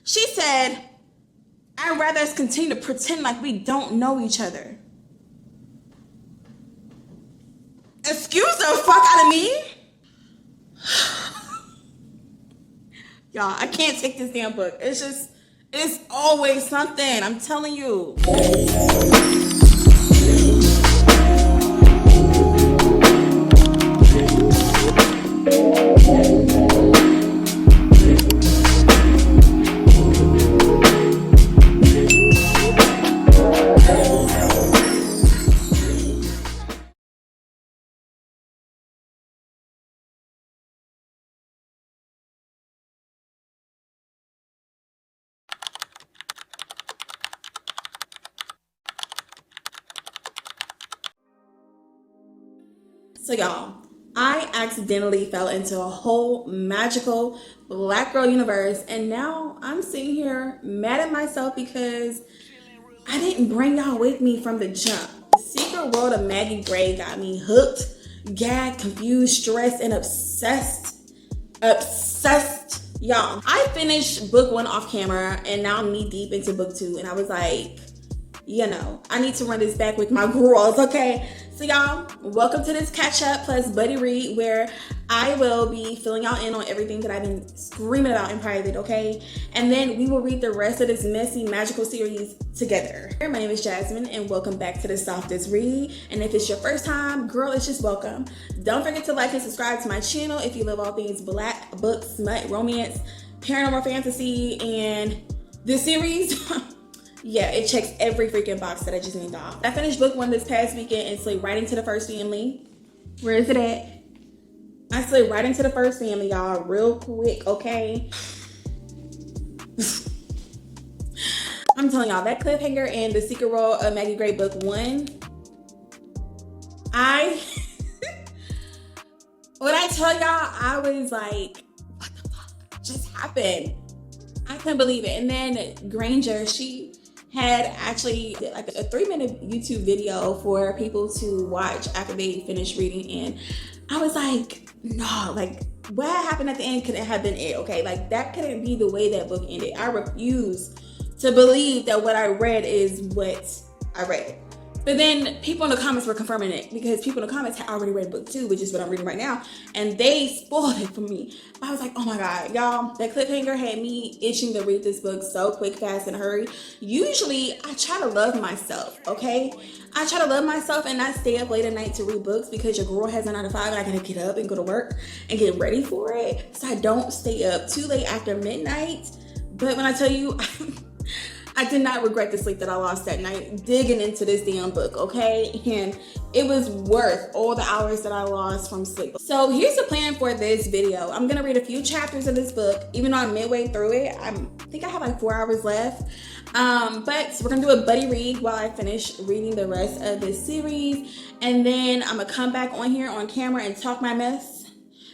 She said, I'd rather us continue to pretend like we don't know each other. Excuse the fuck out of me? Y'all, I can't take this damn book. It's always something. I'm telling you. So y'all, I accidentally fell into a whole magical black girl universe, and now I'm sitting here mad at myself because I didn't bring y'all with me from the jump. The secret world of Maggie Gray got me hooked, gagged, confused, stressed, and obsessed. Y'all, I finished book 1 off camera, and now I'm knee deep into book 2, and I was like, you know, I need to run this back with my Gworls, okay? So y'all, welcome to this catch up plus buddy read where I will be filling y'all in on everything that I've been screaming about in private, okay? And then we will read the rest of this messy magical series together. My name is Jasmine and welcome back to the Softest read. And if it's your first time, girl, it's just welcome. Don't forget to like and subscribe to my channel if you love all things black, book, smut, romance, paranormal fantasy, and this series. Yeah, it checks every freaking box that I just named off. I finished book 1 this past weekend and slid right into the first family. Where is it at? I slid right into the first family, y'all, real quick, okay? I'm telling y'all, that cliffhanger in The Secret World of Maggie Gray book 1, when I tell y'all, I was like, what the fuck just happened? I couldn't believe it. And then Granger, she had actually did like a 3-minute YouTube video for people to watch after they finished reading, and I was like, no, like what happened at the end couldn't have been it, okay? Like that couldn't be the way that book ended. I refuse to believe that what I read is what I read. But then people in the comments were confirming it because people in the comments had already read book 2, which is what I'm reading right now, and they spoiled it for me. I was like, oh my God, y'all, that cliffhanger had me itching to read this book so quick, fast, and hurry. Usually, I try to love myself, okay? I try to love myself and not stay up late at night to read books because your girl has a 9 to 5 and I gotta get up and go to work and get ready for it. So I don't stay up too late after midnight. But when I tell you, I did not regret the sleep that I lost that night digging into this damn book, okay? And it was worth all the hours that I lost from sleep. So here's the plan for this video. I'm gonna read a few chapters of this book, even though I'm midway through it. I think I have like 4 hours left. But we're gonna do a buddy read while I finish reading the rest of this series. And then I'm gonna come back on here on camera and talk my mess.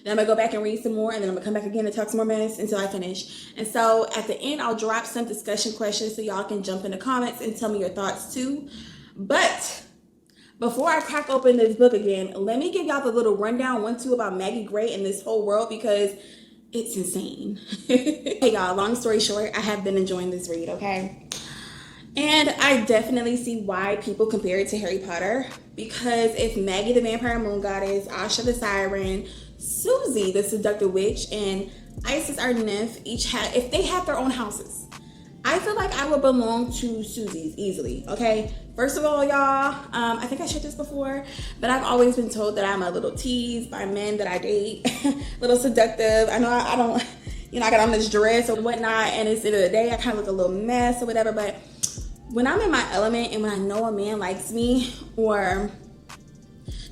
Then I'm gonna go back and read some more, and then I'm gonna come back again and talk some more minutes until I finish. And so at the end, I'll drop some discussion questions so y'all can jump in the comments and tell me your thoughts too. But before I crack open this book again, let me give y'all the little rundown 1-2 about Maggie Gray and this whole world because it's insane. Hey y'all, long story short, I have been enjoying this read, okay? And I definitely see why people compare it to Harry Potter, because if Maggie the vampire moon goddess, Asha the siren, Susie the seductive witch, and Isis our nymph if they had their own houses, I feel like I would belong to Susie's easily, okay? First of all, y'all, I think I shared this before, but I've always been told that I'm a little teased by men that I date, little seductive. I know I don't, you know, I got on this dress or whatnot, and it's the end of the day, I kind of look a little mess or whatever, but when I'm in my element and when I know a man likes me, or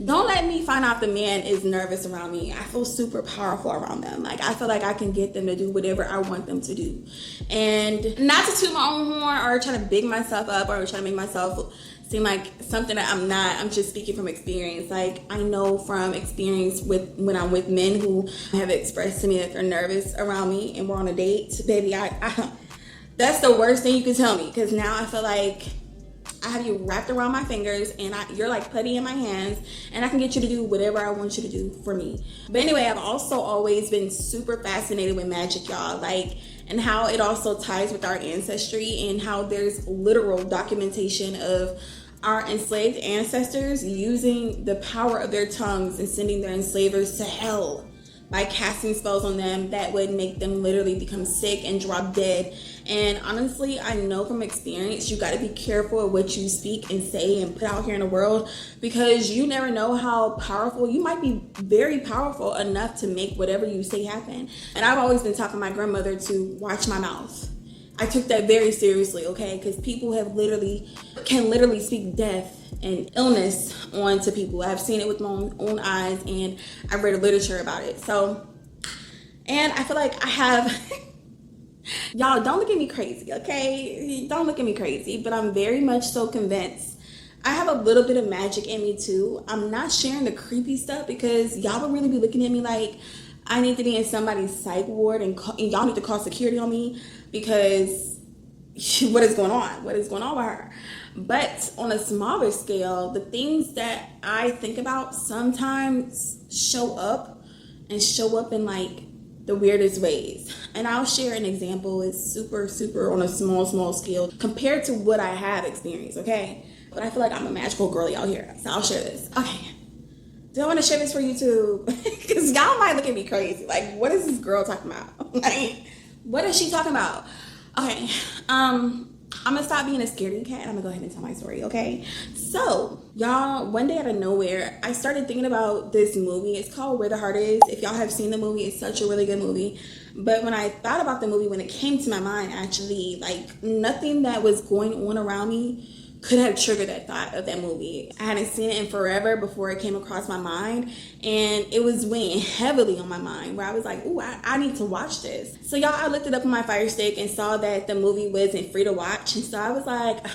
don't let me find out the man is nervous around me, I feel super powerful around them. Like I feel like I can get them to do whatever I want them to do. And not to toot my own horn or try to big myself up or try to make myself seem like something that I'm not. I'm just speaking from experience. Like I know from experience with when I'm with men who have expressed to me that they're nervous around me and we're on a date, baby, that's the worst thing you can tell me, because now I feel like I have you wrapped around my fingers and you're like putty in my hands, and I can get you to do whatever I want you to do for me. But anyway, I've also always been super fascinated with magic, y'all. Like and how it also ties with our ancestry, and how there's literal documentation of our enslaved ancestors using the power of their tongues and sending their enslavers to hell by casting spells on them that would make them literally become sick and drop dead. And honestly, I know from experience, you got to be careful of what you speak and say and put out here in the world, because you never know how powerful you might be. Very powerful enough to make whatever you say happen. And I've always been talking to my grandmother to watch my mouth. I took that very seriously, okay? Because people can literally speak death and illness onto people. I've seen it with my own eyes, and I've read literature about it. So, and I feel like I have, y'all don't look at me crazy, okay? Don't look at me crazy, but I'm very much so convinced. I have a little bit of magic in me too. I'm not sharing the creepy stuff because y'all would really be looking at me like I need to be in somebody's psych ward, and y'all need to call security on me because what is going on? What is going on with her? But on a smaller scale, the things that I think about sometimes show up in like the weirdest ways. And I'll share an example. It's super on a small scale compared to what I have experienced, okay? But I feel like I'm a magical girly out here, so I'll share this. Okay. Do I want to share this for YouTube? Because y'all might look at me crazy. Like, what is this girl talking about? Like, what is she talking about? Okay, I'm gonna stop being a scaredy cat and I'm gonna go ahead and tell my story, okay? So, y'all, one day out of nowhere, I started thinking about this movie. It's called Where the Heart Is. If y'all have seen the movie, it's such a really good movie. But when I thought about the movie, when it came to my mind, actually, like, nothing that was going on around me could have triggered that thought of that movie. I hadn't seen it in forever before it came across my mind, and it was weighing heavily on my mind, where I was like, ooh, I need to watch this. So y'all, I looked it up on my Fire Stick and saw that the movie wasn't free to watch, and so I was like,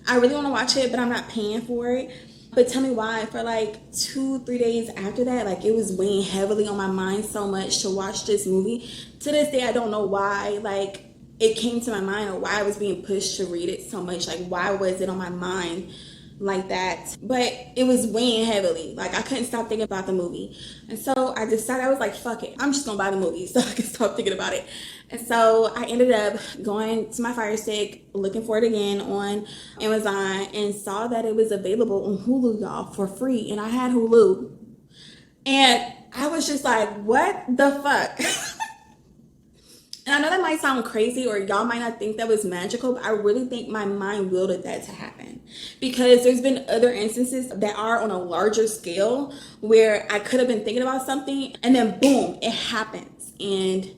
I really want to watch it, but I'm not paying for it. But tell me why, for like 2-3 days after that, like, it was weighing heavily on my mind so much to watch this movie. To this day, I don't know why, like, it came to my mind, or why I was being pushed to read it so much. Like, why was it on my mind like that? But it was weighing heavily. Like, I couldn't stop thinking about the movie. And so I decided, I was like, fuck it. I'm just gonna buy the movie so I can stop thinking about it. And so I ended up going to my Fire Stick, looking for it again on Amazon, and saw that it was available on Hulu, y'all, for free. And I had Hulu. And I was just like, what the fuck? And I know that might sound crazy, or y'all might not think that was magical, but I really think my mind willed that to happen. Because there's been other instances that are on a larger scale where I could have been thinking about something and then boom, it happens. And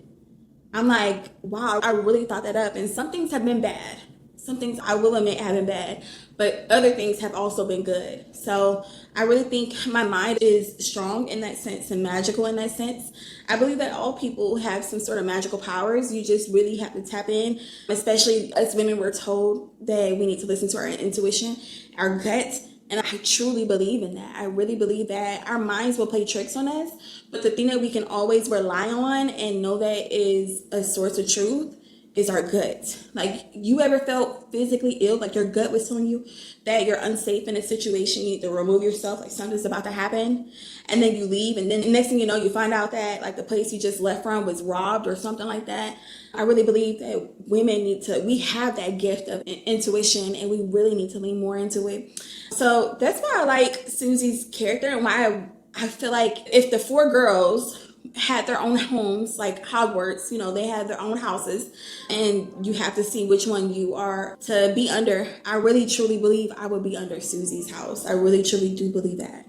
I'm like, wow, I really thought that up. And some things have been bad. Some things, I will admit, have been bad, but other things have also been good. So I really think my mind is strong in that sense and magical in that sense. I believe that all people have some sort of magical powers. You just really have to tap in. Especially as women, we're told that we need to listen to our intuition, our gut. And I truly believe in that. I really believe that our minds will play tricks on us. But the thing that we can always rely on and know that is a source of truth is our gut. Like, you ever felt physically ill, like your gut was telling you that you're unsafe in a situation, you need to remove yourself, like something's about to happen, and then you leave, and then the next thing you know, you find out that like the place you just left from was robbed or something like that. I really believe that women we have that gift of intuition, and we really need to lean more into it. So that's why I like Souxie's character, and why I feel like if the 4 girls had their own homes, like Hogwarts, you know, they had their own houses, and you have to see which one you are to be under. I really truly believe I would be under Souxie's house. I really truly do believe that.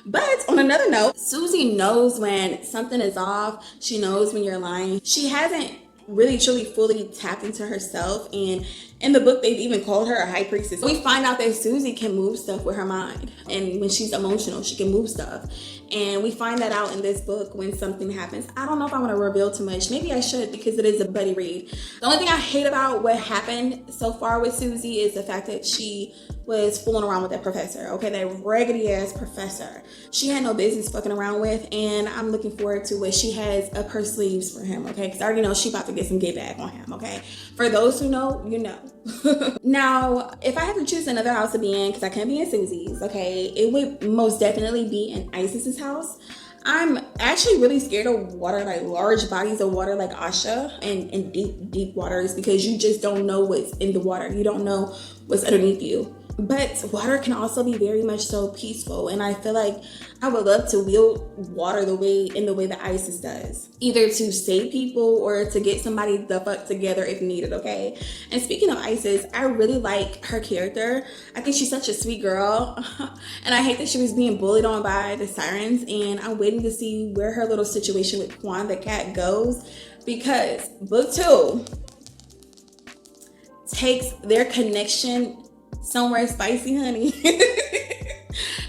But on another note, Souxie knows when something is off. She knows when you're lying. She hasn't really truly fully tapped into herself, and in the book they've even called her a high priestess. We find out that Souxie can move stuff with her mind, and when she's emotional she can move stuff, and we find that out in this book when something happens. I don't know if I want to reveal too much. Maybe I should, because it is a buddy read. The only thing I hate about what happened so far with Souxie is the fact that she was fooling around with that professor, okay? That raggedy ass professor. She had no business fucking around with, and I'm looking forward to what she has up her sleeves for him, okay? Because I already know she about to get some get back on him, okay? For those who know, you know. Now, if I had to choose another house to be in, because I can't be in Souxie's, okay, it would most definitely be in Isis's house. I'm actually really scared of water, like large bodies of water like Asha, and deep waters, because you just don't know what's in the water. You don't know what's underneath you. But water can also be very much so peaceful, and I feel like I would love to wield water the way that Isis does, either to save people or to get somebody the fuck together if needed. Okay. And speaking of Isis, I really like her character. I think she's such a sweet girl, and I hate that she was being bullied on by the sirens. And I'm waiting to see where her little situation with Quan the cat goes, because book 2 takes their connection somewhere spicy, honey,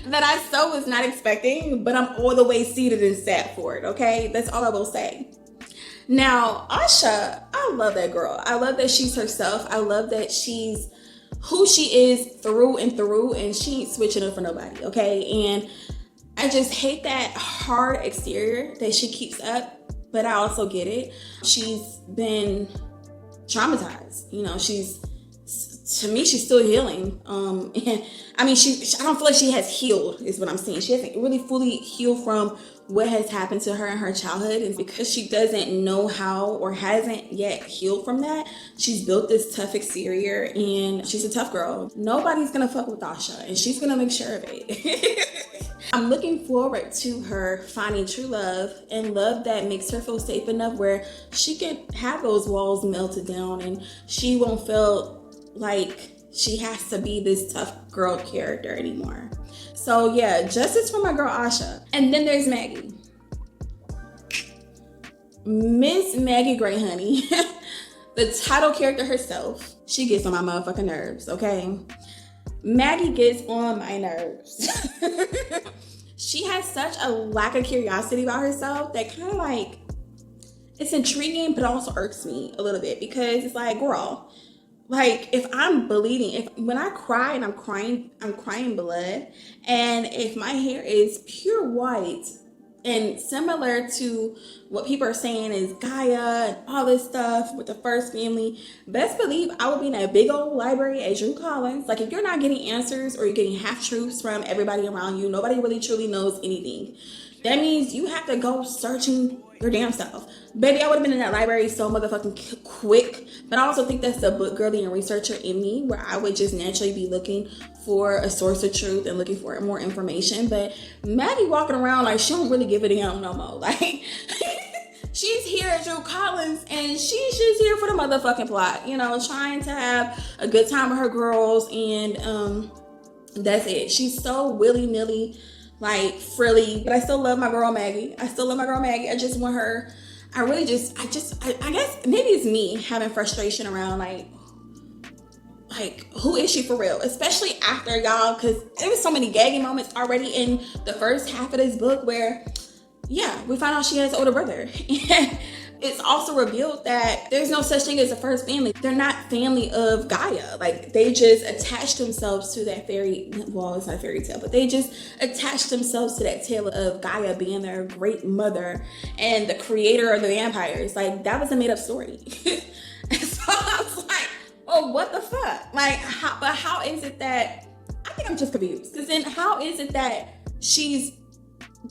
that I so was not expecting, but I'm all the way seated and sat for it. Okay, that's all I will say. Now, Asha, I love that girl. I love that she's herself. I love that she's who she is through and through, and she ain't switching up for nobody. Okay, and I just hate that hard exterior that she keeps up, but I also get it. She's been traumatized. You know, to me, she's still healing. And I mean, I don't feel like she has healed, is what I'm saying. She hasn't really fully healed from what has happened to her in her childhood. And because she doesn't know how, or hasn't yet healed from that, she's built this tough exterior, and she's a tough girl. Nobody's gonna fuck with Asha, and she's gonna make sure of it. I'm looking forward to her finding true love, and love that makes her feel safe enough where she can have those walls melted down, and she won't feel like she has to be this tough girl character anymore. So yeah, justice for my girl Asha. And then there's Maggie. Miss Maggie Gray, honey. The title character herself. She gets on my motherfucking nerves, okay? Maggie gets on my nerves. She has such a lack of curiosity about herself that kind of like, it's intriguing, but also irks me a little bit, because it's like, girl, like, if I'm bleeding, when I cry and I'm crying blood, and if my hair is pure white and similar to what people are saying is Gaia and all this stuff with the first family, best believe I would be in a big old library at Drew Collins. Like, if you're not getting answers, or you're getting half truths from everybody around you, nobody really truly knows anything. That means you have to go searching your damn self. Baby, I would have been in that library so motherfucking quick. But I also think that's the book girly and researcher in me, where I would just naturally be looking for a source of truth and looking for more information. But Maggie walking around like she don't really give a damn no more. Like, she's here at Drew Collins, and she's just here for the motherfucking plot, you know, trying to have a good time with her girls, and that's it. She's so willy-nilly, like frilly, but I still love my girl Maggie. I just want her. I guess maybe it's me having frustration around like who is she for real? Especially after y'all, because there was so many gagging moments already in the first half of this book where, yeah, we find out she has an older brother. And it's also revealed that there's no such thing as a first family. They're not family of Gaia. Like, they just attached themselves to that well, it's not a fairy tale, but they just attached themselves to that tale of Gaia being their great mother and the creator of the vampires. Like, that was a made up story. And so I was like, oh, what the fuck? Like, how is it that, I think I'm just confused. Because then how is it that she's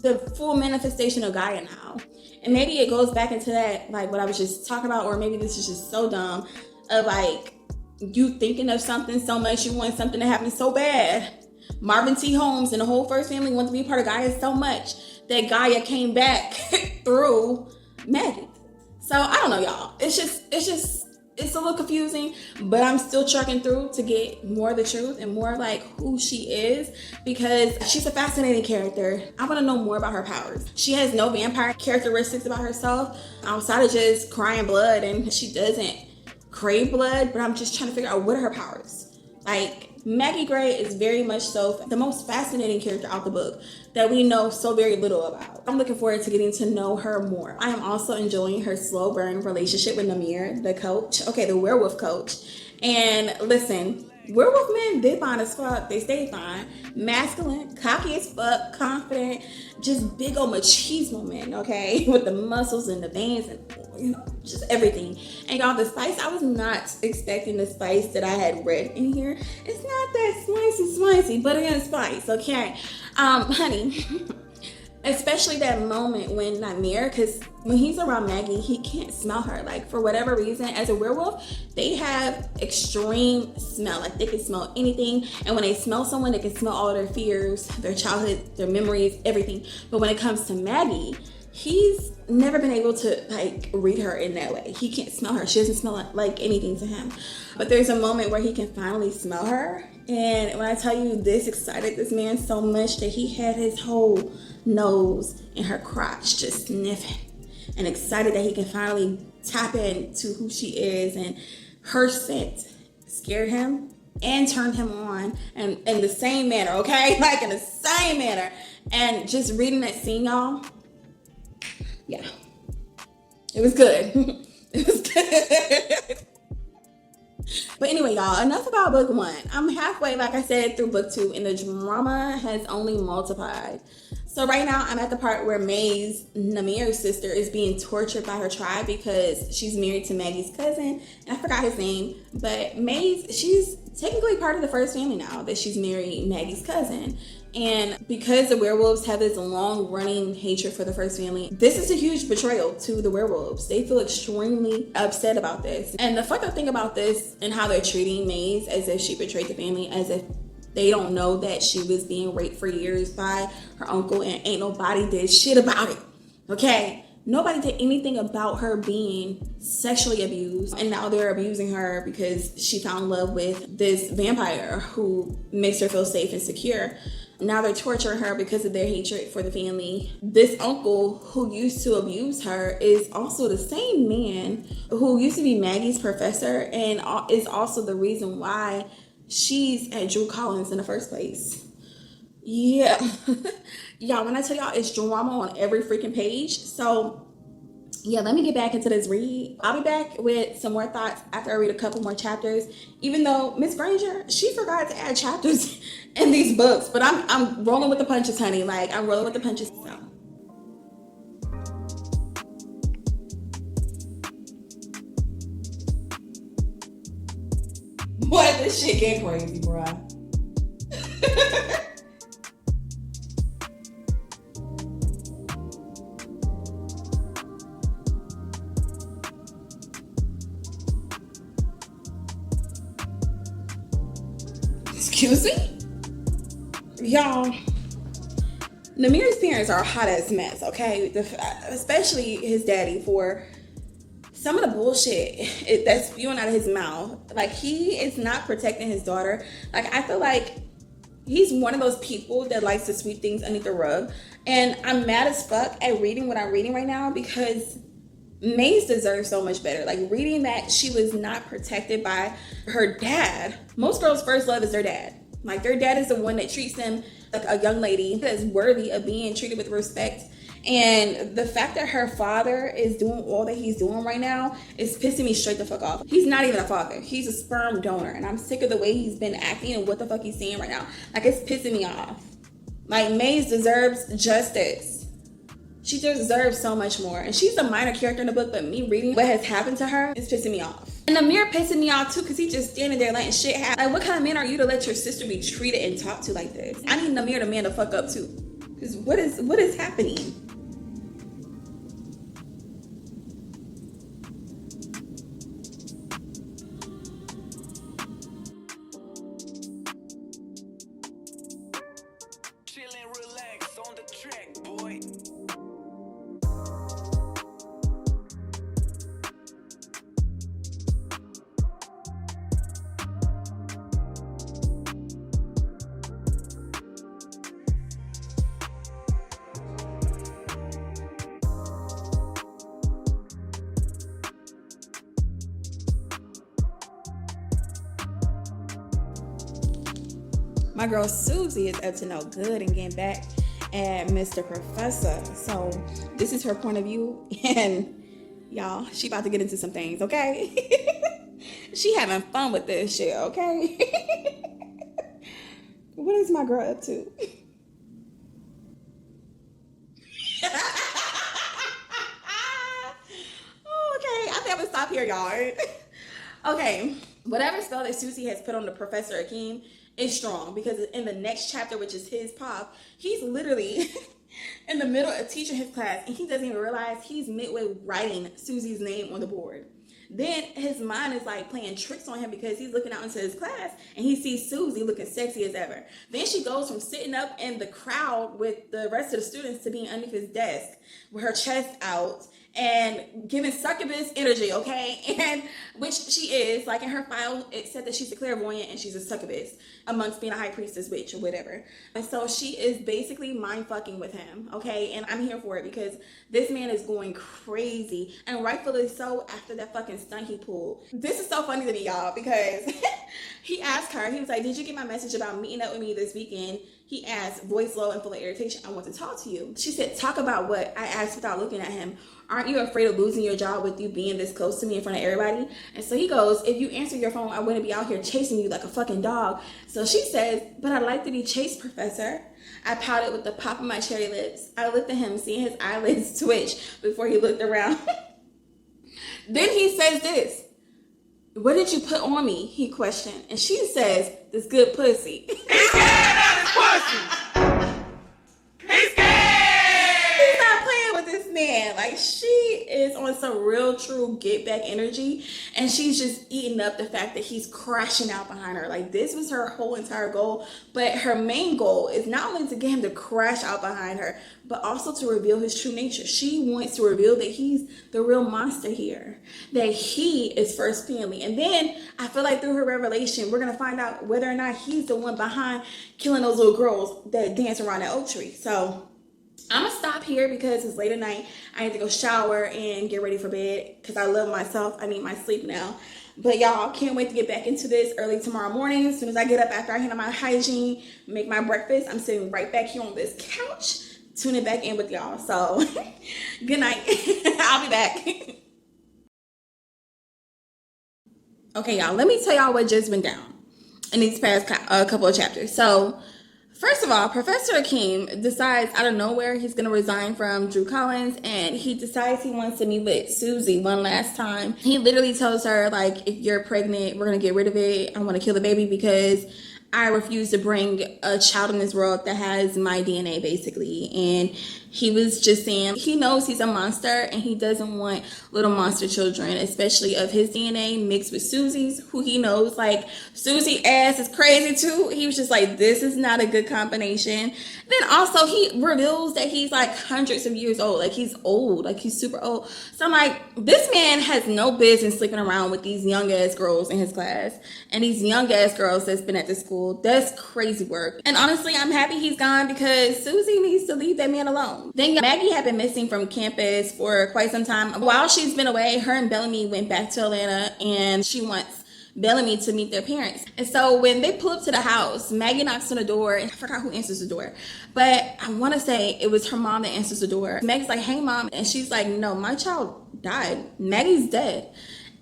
the full manifestation of Gaia now? And maybe it goes back into that, like what I was just talking about, or maybe this is just so dumb, of like you thinking of something so much, you want something to happen so bad. Marvin T. Holmes and the whole first family wanted to be a part of Gaia so much that Gaia came back through Maggie. So I don't know, y'all. It's a little confusing, but I'm still trucking through to get more of the truth and more like who she is, because she's a fascinating character. I want to know more about her powers. She has no vampire characteristics about herself outside of just crying blood, and she doesn't crave blood, but I'm just trying to figure out what are her powers. Like, Maggie Gray is very much so the most fascinating character out the book that we know so very little about. I'm looking forward to getting to know her more. I am also enjoying her slow burn relationship with Namir, the coach. Okay, the werewolf coach. And listen, werewolf men, they fine as fuck. They stay fine. Masculine, cocky as fuck, confident, just big old machismo men, okay? With the muscles and the veins and, you know, just everything. And y'all, the spice, I was not expecting the spice that I had read in here. It's not that spicy, but it is spice, okay? Honey, Especially that moment when Namir, because when he's around Maggie, he can't smell her. Like, for whatever reason, as a werewolf, they have extreme smell. Like, they can smell anything. And when they smell someone, they can smell all of their fears, their childhood, their memories, everything. But when it comes to Maggie, he's never been able to, like, read her in that way. He can't smell her. She doesn't smell like anything to him. But there's a moment where he can finally smell her. And when I tell you, this excited this man so much that he had his whole nose in her crotch just sniffing, and excited that he can finally tap into who she is, and her scent scared him and turned him on, and in the same manner, okay? Like, in the same manner. And just reading that scene, y'all, yeah, it was good. It was good. But anyway, y'all, enough about book 1. I'm halfway, like I said, through book 2, and the drama has only multiplied. So right now, I'm at the part where May's, Namir's sister, is being tortured by her tribe because she's married to Maggie's cousin. And I forgot his name, but she's technically part of the first family now that she's married Maggie's cousin. And because the werewolves have this long-running hatred for the first family, this is a huge betrayal to the werewolves. They feel extremely upset about this. And the fucked up thing about this and how they're treating Maze as if she betrayed the family, as if they don't know that she was being raped for years by her uncle and ain't nobody did shit about it, okay? Nobody did anything about her being sexually abused, and now they're abusing her because she found love with this vampire who makes her feel safe and secure. Now they're torturing her because of their hatred for the family. This uncle who used to abuse her is also the same man who used to be Maggie's professor, and is also the reason why she's at Drew Collins in the first place. Yeah. Y'all, when I tell y'all, it's drama on every freaking page. So yeah, let me get back into this read. I'll be back with some more thoughts after I read a couple more chapters, even though Miss Granger, she forgot to add chapters in these books. But I'm rolling with the punches, honey. Like, I'm rolling with the punches. So boy, this shit get crazy, bruh. Excuse me? Y'all, Namir's parents are a hot ass mess, okay? Especially his daddy, for some of the bullshit that's spewing out of his mouth. Like, he is not protecting his daughter. Like, I feel like he's one of those people that likes to sweep things underneath the rug. And I'm mad as fuck at reading what I'm reading right now, because Maze deserves so much better. Like, reading that she was not protected by her dad. Most girls' first love is their dad. Like, their dad is the one that treats them like a young lady that's worthy of being treated with respect. And the fact that her father is doing all that he's doing right now is pissing me straight the fuck off. He's not even a father. He's a sperm donor. And I'm sick of the way he's been acting and what the fuck he's saying right now. Like, it's pissing me off. Like, Maze deserves justice. She deserves so much more. And she's a minor character in the book, but me reading what has happened to her is pissing me off. And Namir pissing me off too, because he's just standing there letting shit happen. Like, what kind of man are you to let your sister be treated and talked to like this? I need Namir to man the fuck up too. Because what is happening? My girl Souxie is up to no good and getting back at Mr. Professor. So this is her point of view, and y'all, she about to get into some things, okay? She having fun with this shit, okay? What is my girl up to? Oh, okay, I think I'm gonna stop here, y'all. Okay, whatever spell that Souxie has put on the Professor Akeem is strong, because in the next chapter, which is his pop, he's literally in the middle of teaching his class, and he doesn't even realize he's midway writing Susie's name on the board. Then his mind is like playing tricks on him because he's looking out into his class and he sees Susie looking sexy as ever. Then she goes from sitting up in the crowd with the rest of the students to being underneath his desk with her chest out and giving succubus energy, okay? And which she is, like in her file, it said that she's a clairvoyant and she's a succubus amongst being a high priestess, witch, or whatever. And so she is basically mind fucking with him, okay? And I'm here for it because this man is going crazy, and rightfully so after that fucking stunt he pulled. This is so funny to me, y'all, because he asked her, he was like, did you get my message about meeting up with me this weekend? He asked, voice low and full of irritation, I want to talk to you. She said, talk about what? I asked without looking at him. Aren't you afraid of losing your job with you being this close to me in front of everybody? And so he goes, if you answer your phone, I wouldn't be out here chasing you like a fucking dog. So she says, but I like to be chased, Professor. I pouted with the pop of my cherry lips. I looked at him, seeing his eyelids twitch before he looked around. Then he says this, what did you put on me? He questioned. And she says, this good pussy. He's scared of his pussy. He's scared. He's not playing with this man. Like, she is on some real true get back energy, and she's just eating up the fact that he's crashing out behind her. Like, this was her whole entire goal, but her main goal is not only to get him to crash out behind her, but also to reveal his true nature. She wants to reveal that he's the real monster here, that he is first family. And then I feel like through her revelation, we're gonna find out whether or not he's the one behind killing those little girls that dance around that oak tree. So I'm gonna stop here because it's late at night. I need to go shower and get ready for bed because I love myself. I need my sleep now. But y'all, can't wait to get back into this early tomorrow morning. As soon as I get up after I handle my hygiene, make my breakfast, I'm sitting right back here on this couch, tuning back in with y'all. So good night. I'll be back. Okay, y'all, let me tell y'all what just went down in these past couple of chapters. So first of all, Professor Akeem decides out of nowhere he's going to resign from Drew Collins, and he decides he wants to meet with Susie one last time. He literally tells her, like, if you're pregnant, we're going to get rid of it. I want to kill the baby because I refuse to bring a child in this world that has my DNA, basically. And he was just saying he knows he's a monster and he doesn't want little monster children, especially of his DNA mixed with Susie's, who he knows, like, Susie ass is crazy too. He was just like, this is not a good combination. Then also he reveals that he's like hundreds of years old, like he's old, like he's super old. So I'm like, this man has no business sleeping around with these young ass girls in his class and these young ass girls that's been at the school. That's crazy work. And honestly, I'm happy he's gone because Susie needs to leave that man alone. Then Maggie had been missing from campus for quite some time. While she's been away, her and Bellamy went back to Atlanta and she wants Bellamy to meet their parents. And so when they pull up to the house, Maggie knocks on the door, and I forgot who answers the door, but I want to say it was her mom that answers the door. Maggie's like, hey mom, and she's like, no, my child died. Maggie's dead.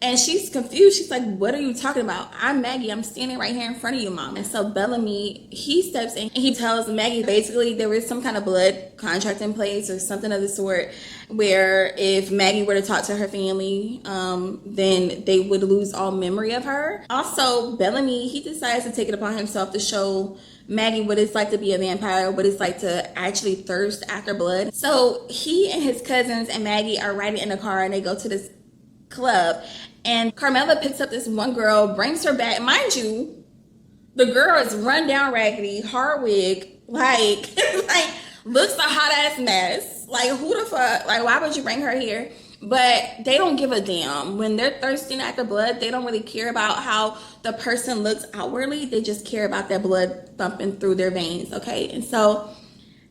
And she's confused. She's like, what are you talking about? I'm Maggie. I'm standing right here in front of you, mom. And so Bellamy, he steps in and he tells Maggie basically there was some kind of blood contract in place or something of the sort where if Maggie were to talk to her family, then they would lose all memory of her. Also, Bellamy, he decides to take it upon himself to show Maggie what it's like to be a vampire, what it's like to actually thirst after blood. So he and his cousins and Maggie are riding in a car and they go to this club, and Carmela picks up this one girl, brings her back. Mind you, the girl is run down raggedy, hard wig, like looks a hot ass mess. Like, who the fuck? Like, why would you bring her here? But they don't give a damn. When they're thirsting after blood, they don't really care about how the person looks outwardly. They just care about that blood thumping through their veins, okay? And so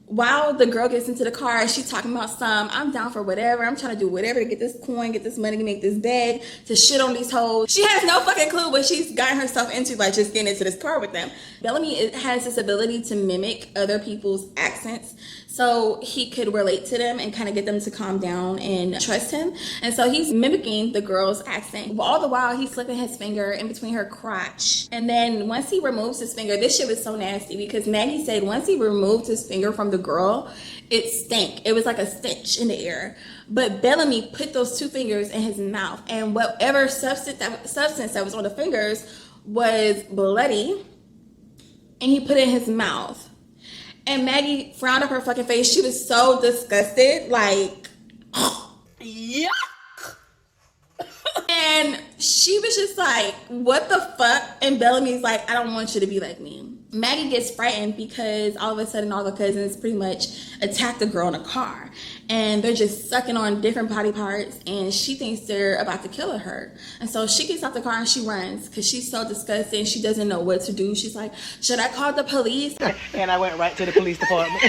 while the girl gets into the car, she's talking about I'm down for whatever. I'm trying to do whatever to get this coin, get this money, to make this bag, to shit on these hoes. She has no fucking clue what she's gotten herself into by just getting into this car with them. Bellamy has this ability to mimic other people's accents, so he could relate to them and kind of get them to calm down and trust him. And so he's mimicking the girl's accent. All the while, he's slipping his finger in between her crotch. And then once he removes his finger, this shit was so nasty because Maggie said once he removed his finger from the girl, it stank. It was like a stench in the air. But Bellamy put those two fingers in his mouth, and whatever substance that was on the fingers was bloody, and he put it in his mouth. And Maggie frowned up her fucking face. She was so disgusted, like, Yuck! and she was just like, what the fuck? And Bellamy's like, I don't want you to be like me. Maggie gets frightened because all of a sudden all the cousins pretty much attack the girl in a car. And they're just sucking on different body parts. And she thinks they're about to kill her. And so she gets out the car and she runs because she's so disgusted and she doesn't know what to do. She's like, should I call the police? And I went right to the police department.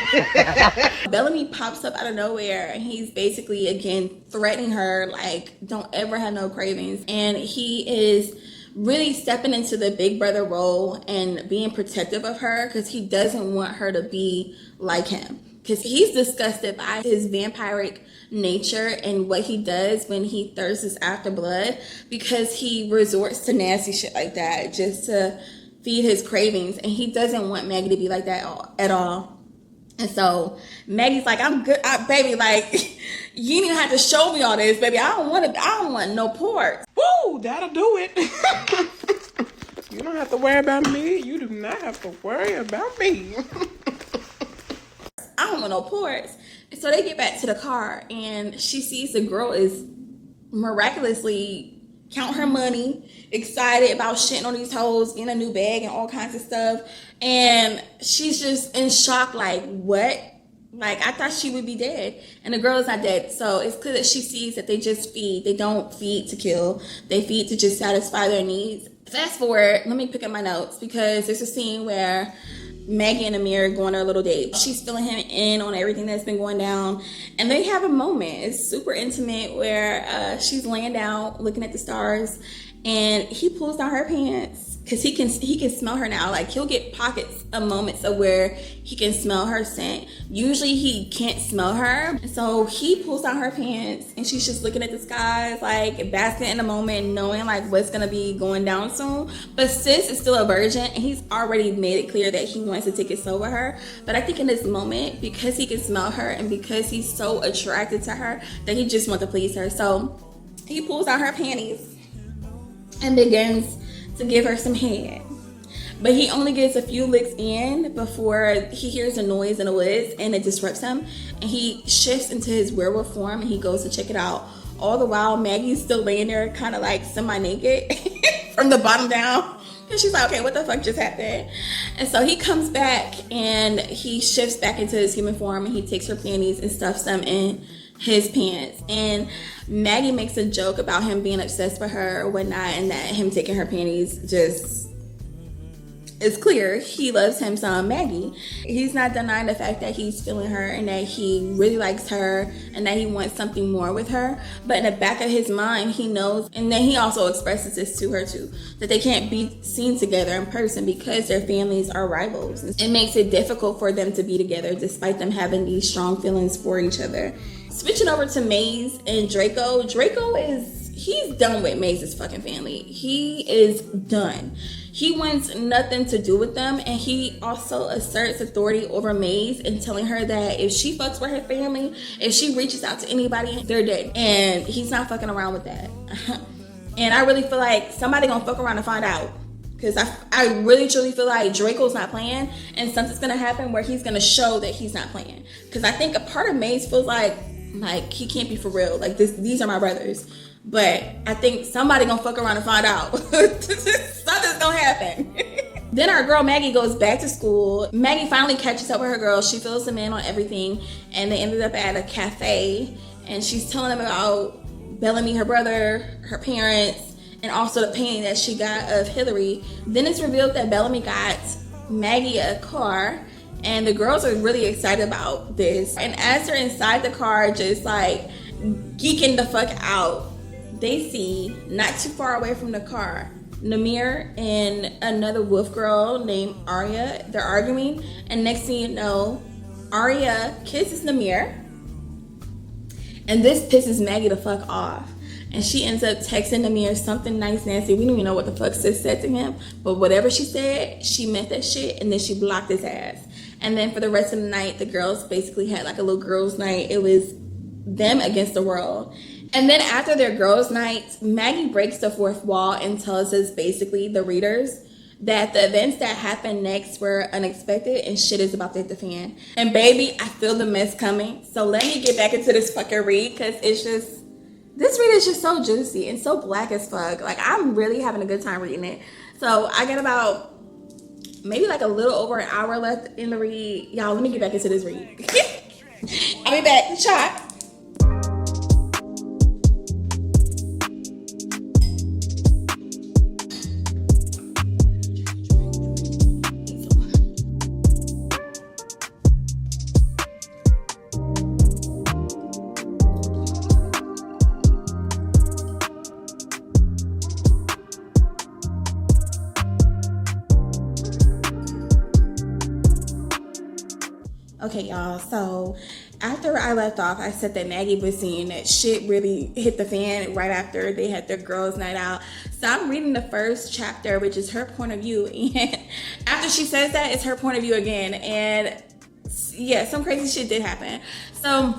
Bellamy pops up out of nowhere and he's basically, again, threatening her like, don't ever have no cravings. And he is really stepping into the big brother role and being protective of her because he doesn't want her to be like him. Because he's disgusted by his vampiric nature and what he does when he thirsts after blood, because he resorts to nasty shit like that just to feed his cravings. And he doesn't want Maggie to be like that at all. And so Maggie's like, I'm good, baby, like, you didn't have to show me all this, baby. I don't want no ports. Woo, that'll do it. You don't have to worry about me. You do not have to worry about me. I don't want no ports. And so they get back to the car and she sees the girl is miraculously count her money, excited about shitting on these hoes, getting a new bag and all kinds of stuff. And she's just in shock, like, what? Like, I thought she would be dead. And the girl is not dead. So it's clear that she sees that they just feed. They don't feed to kill. They feed to just satisfy their needs. Fast forward, let me pick up my notes because there's a scene where Maggie and Namir go on their little date. She's filling him in on everything that's been going down. And they have a moment. It's super intimate where she's laying down looking at the stars and he pulls down her pants because he can smell her now. Like, he'll get pockets of moments of where he can smell her scent. Usually he can't smell her. So he pulls down her pants and she's just looking at the skies, like basking in the moment, knowing like what's gonna be going down soon. But sis is still a virgin and he's already made it clear that he wants to take it slow with her. But I think in this moment, because he can smell her and because he's so attracted to her, that he just wants to please her. So he pulls out her panties and begins to give her some head. But he only gets a few licks in before he hears a noise in the woods and it disrupts him. And he shifts into his werewolf form and he goes to check it out. All the while, Maggie's still laying there kind of like semi-naked from the bottom down. And she's like, okay, what the fuck just happened? And so he comes back and he shifts back into his human form and he takes her panties and stuffs them in his pants. And Maggie makes a joke about him being obsessed with her or whatnot, and that him taking her panties just, it's clear he loves him some Maggie. He's not denying the fact that he's feeling her and that he really likes her and that he wants something more with her. But in the back of his mind, he knows, and then he also expresses this to her too, that they can't be seen together in person because their families are rivals. It makes it difficult for them to be together despite them having these strong feelings for each other. Switching over to Maze and Draco. He's done with Maze's fucking family. He is done. He wants nothing to do with them, and he also asserts authority over Maze and telling her that if she fucks with her family, if she reaches out to anybody, they're dead. And he's not fucking around with that. And I really feel like somebody gonna fuck around and find out. Because I really truly feel like Draco's not playing and something's gonna happen where he's gonna show that he's not playing. Because I think a part of Maze feels like he can't be for real. Like, these are my brothers. But I think somebody gonna fuck around and find out. Something's gonna happen. Then our girl Maggie goes back to school. Maggie finally catches up with her girls. She fills them in on everything. And they ended up at a cafe. And she's telling them about Bellamy, her brother, her parents, and also the painting that she got of Hillary. Then it's revealed that Bellamy got Maggie a car. And the girls are really excited about this. And as they're inside the car, just like geeking the fuck out, they see, not too far away from the car, Namir and another wolf girl named Arya. They're arguing. And next thing you know, Arya kisses Namir. And this pisses Maggie the fuck off. And she ends up texting Namir something nice, nasty. We don't even know what the fuck sis said to him. But whatever she said, she meant that shit. And then she blocked his ass. And then for the rest of the night, the girls basically had like a little girls' night. It was them against the world. And then after their girls' night, Maggie breaks the fourth wall and tells us basically, the readers, that the events that happened next were unexpected and shit is about to hit the fan. And baby, I feel the mess coming. So let me get back into this fucking read, because it's just, this read is just so juicy and so black as fuck. Like, I'm really having a good time reading it. So I got about maybe like a little over an hour left in the read. Y'all, let me get back into this read. I'll be back. Shot. Okay, y'all, so after I left off, I said that Maggie was seeing that shit really hit the fan right after they had their girls' night out. So I'm reading the first chapter, which is her point of view. And after she says that, it's her point of view again. And yeah, some crazy shit did happen. So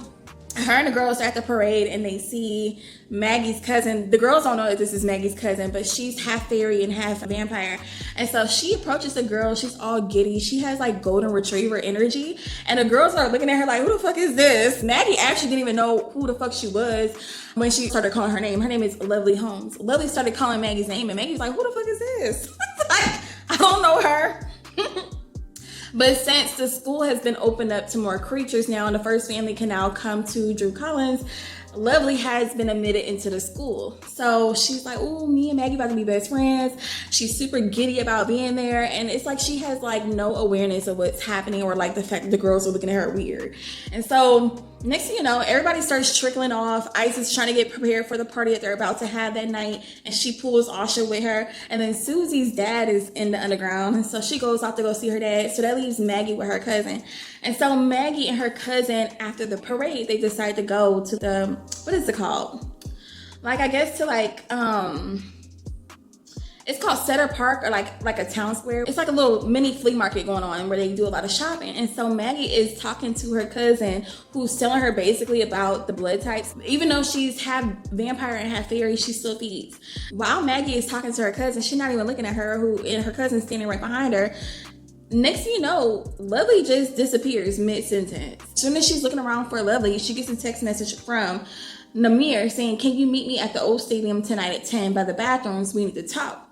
her and the girls are at the parade and they see Maggie's cousin. The girls don't know that this is Maggie's cousin, but she's half fairy and half vampire. And so she approaches the girl. She's all giddy. She has like golden retriever energy. And the girls are looking at her like, who the fuck is this? Maggie actually didn't even know who the fuck she was when she started calling her name. Her name is Lovely Holmes. Lovely started calling Maggie's name and Maggie's like, who the fuck is this? Like, I don't know her. But since the school has been opened up to more creatures now and the first family can now come to Drew Collins, Lovely has been admitted into the school. So she's like, oh, me and Maggie about to be best friends. She's super giddy about being there. And it's like she has like no awareness of what's happening or like the fact that the girls are looking at her weird. And so next thing you know, everybody starts trickling off. Ice is trying to get prepared for the party that they're about to have that night. And she pulls Asha with her. And then Susie's dad is in the underground. And so she goes out to go see her dad. So that leaves Maggie with her cousin. And so Maggie and her cousin, after the parade, they decide to go to the, what is it called? Like, I guess to like, it's called Center Park, or like a town square. It's like a little mini flea market going on where they do a lot of shopping. And so Maggie is talking to her cousin who's telling her basically about the blood types. Even though she's half vampire and half fairy, she still feeds. While Maggie is talking to her cousin, she's not even looking at her, and her cousin's standing right behind her. Next thing you know, Lovely just disappears mid-sentence. As soon as she's looking around for Lovely, she gets a text message from Namir saying, can you meet me at the old stadium tonight at 10 by the bathrooms? We need to talk.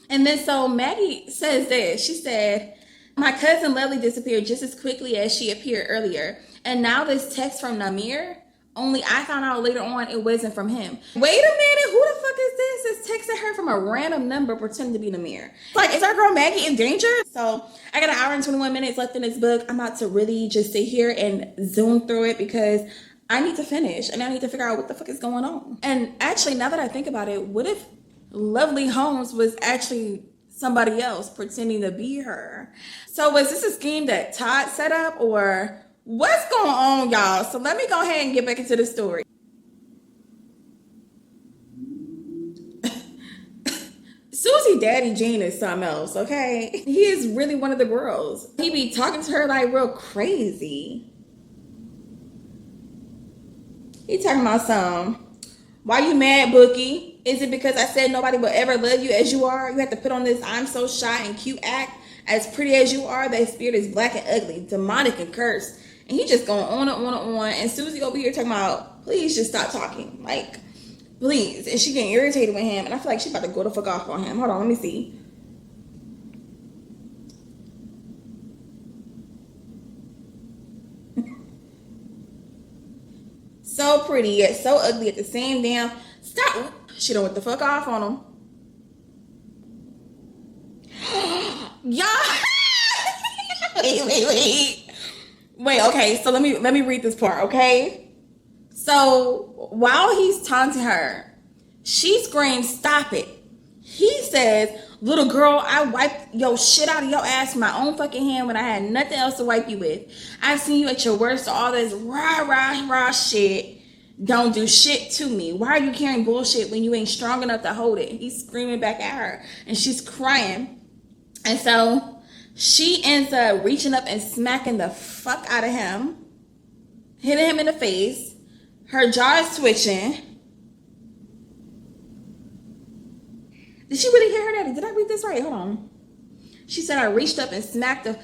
And then so Maggie says this. She said, my cousin Lovely disappeared just as quickly as she appeared earlier. And now this text from Namir, only I found out later on it wasn't from him. Wait a minute, who the fuck is this? It's texting her from a random number pretending to be Namir. Like, is our girl Maggie in danger? So I got an hour and 21 minutes left in this book. I'm about to really just sit here and zoom through it because I need to finish and I need to figure out what the fuck is going on. And actually, now that I think about it, what if Lovely Holmes was actually somebody else pretending to be her? So was this a scheme that Todd set up, or what's going on, y'all? So let me go ahead and get back into the story. Susie Daddy Jean is something else, okay? He is really one of the girls. He be talking to her like real crazy. He talking about why you mad, Bookie? Is it because I said nobody will ever love you as you are? You have to put on this I'm so shy and cute act. As pretty as you are, that spirit is black and ugly, demonic and cursed. And he just going on and on and on. And Susie over here talking about, please just stop talking. Like, please. And she getting irritated with him. And I feel like she about to go the fuck off on him. Hold on, let me see. So pretty, yet so ugly at the same damn. Stop. She done went the fuck off on him. Y'all. Wait, okay, so let me read this part, okay? So while he's taunting her, she screams, stop it. He says, little girl, I wiped your shit out of your ass with my own fucking hand when I had nothing else to wipe you with. I've seen you at your worst, so all this rah shit don't do shit to me. Why are you carrying bullshit when you ain't strong enough to hold it? He's screaming back at her and she's crying. And so she ends up reaching up and smacking the fuck out of him, hitting him in the face. Her jaw is switching. Did she really hit her daddy? Did I read this right? Hold on. She said, I reached up and smacked the...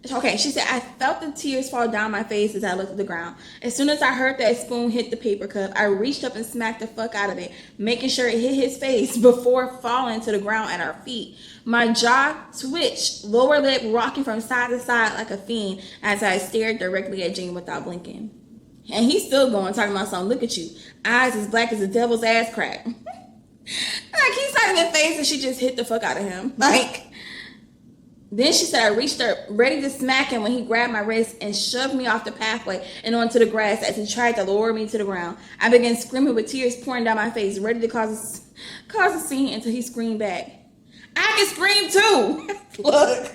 Okay, she said, I felt the tears fall down my face as I looked at the ground. As soon as I heard that spoon hit the paper cup, I reached up and smacked the fuck out of it, making sure it hit his face before falling to the ground at our feet. My jaw twitched, lower lip rocking from side to side like a fiend as I stared directly at Gene without blinking. And he's still going, talking about something. Look at you. Eyes as black as the devil's ass crack. Like, he's not even phased and she just hit the fuck out of him. Like... Then she said, I reached up, ready to smack him when he grabbed my wrist and shoved me off the pathway and onto the grass as he tried to lower me to the ground. I began screaming with tears pouring down my face, ready to cause a scene until he screamed back. I can scream too. Look,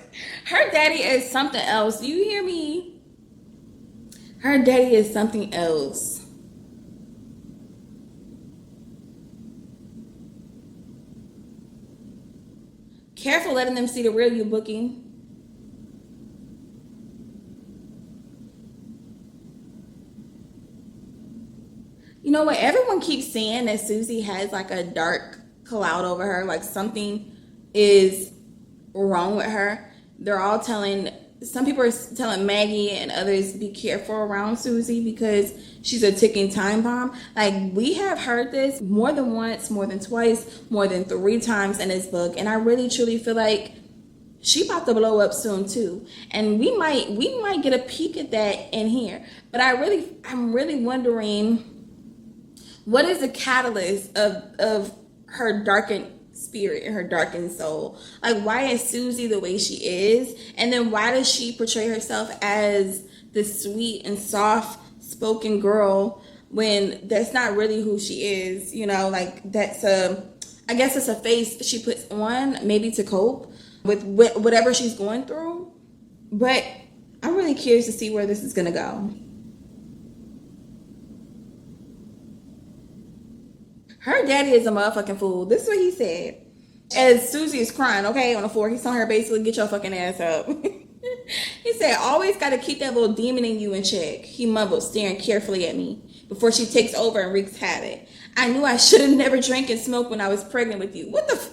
her daddy is something else. Do you hear me? Her daddy is something else. Careful letting them see the real you, Bookie. You know what? Everyone keeps saying that Souxie has like a dark cloud over her, like something is wrong with her. They're all telling, some people are telling Maggie and others be careful around Souxie because she's a ticking time bomb. Like, we have heard this more than once, more than twice, more than 3 times in this book, and I really truly feel like she about to blow up soon too. And we might get a peek at that in here. But I'm really wondering, what is the catalyst of her darkened spirit and her darkened soul? Like, why is Souxie the way she is? And then why does she portray herself as the sweet and soft spoken girl when that's not really who she is? You know, like, I guess it's a face she puts on maybe to cope with whatever she's going through. But I'm really curious to see where this is gonna go. Her daddy is a motherfucking fool. This is what he said. As Souxie is crying, okay, on the floor, he's telling her basically, get your fucking ass up. He said, always got to keep that little demon in you in check. He mumbled, staring carefully at me before she takes over and wreaks havoc. I knew I should have never drank and smoked when I was pregnant with you. What the f?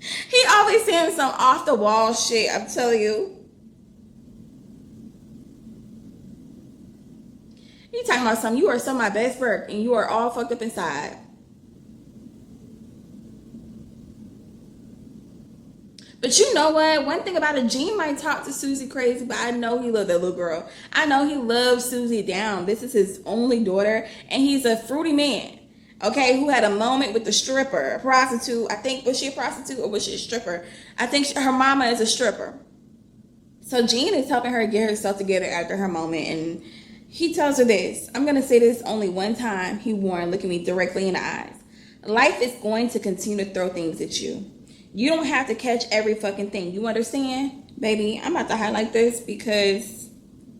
He always saying some off the wall shit, I'm telling you. He talking about something, you are some of my best work and you are all fucked up inside. But you know what? One thing about it, Gene might talk to Souxie crazy, but I know he loved that little girl. I know he loves Souxie down. This is his only daughter, and he's a fruity man, okay, who had a moment with the stripper, a prostitute. I think, was she a prostitute or was she a stripper? I think her mama is a stripper. So Gene is helping her get herself together after her moment, and he tells her this. I'm going to say this only one time, he warned, looking me directly in the eyes. Life is going to continue to throw things at you. You don't have to catch every fucking thing. You understand? Baby, I'm about to highlight this because